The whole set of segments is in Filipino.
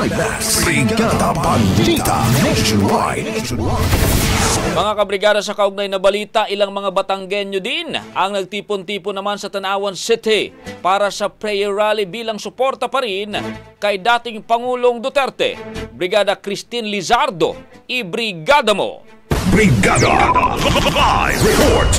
very best. Brigada Balita Nationwide. Mga kabrigada, sa kaugnay na balita, ilang mga Batanggenyo din ang nagtipon-tipon naman sa Tanawan City para sa prayer rally bilang suporta pa rin kay dating Pangulong Duterte. Brigada Christine Lizardo, ibrigada mo! Brigada Live Report.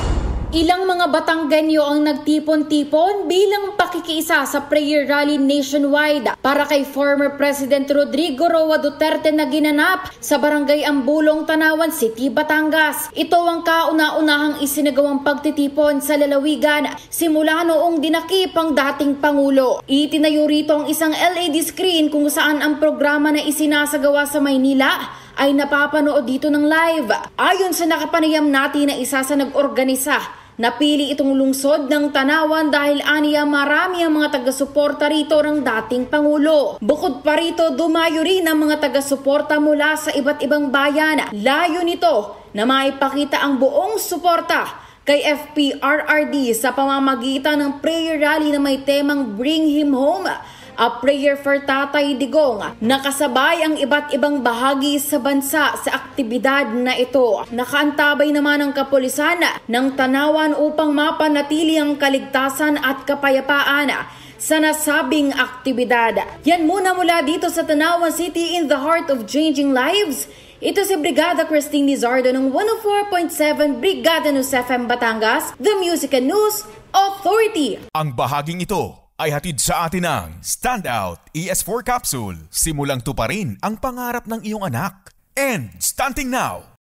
Ilang mga Batanggenyo ang nagtipon-tipon bilang pakikiisa sa prayer rally nationwide para kay former President Rodrigo Roa Duterte na ginanap sa Barangay Ambulong, Tanawan City, Batangas. Ito ang kauna-unahang isinagawang pagtitipon sa lalawigan simula noong dinakip ang dating Pangulo. Itinayo rito ang isang LED screen kung saan ang programa na isinasagawa sa Maynila ay napapanood dito ng live. Ayon sa nakapanayam natin na isa sa nag-organisa, napili itong lungsod ng Tanawan dahil aniya marami ang mga taga-suporta rito ng dating Pangulo. Bukod pa rito, dumayo rin ang mga taga-suporta mula sa iba't ibang bayan. Layo nito na maipakita ang buong suporta kay FPRRD sa pamamagitan ng prayer rally na may temang Bring Him Home, a prayer for Tatay Digong. Nakasabay ang iba't ibang bahagi sa bansa sa aktibidad na ito. Nakaantabay naman ang kapulisan ng Tanawan upang mapanatili ang kaligtasan at kapayapaan sa nasabing aktibidad. Yan muna mula dito sa Tanawan City in the heart of changing lives. Ito si Brigada Christine Lizardo ng 104.7 Brigada News FM Batangas, the Music and News Authority. Ang bahaging ito ay hatid sa atin ng Standout ES4 Capsule. Simulang tuparin ang pangarap ng iyong anak. And stunting now,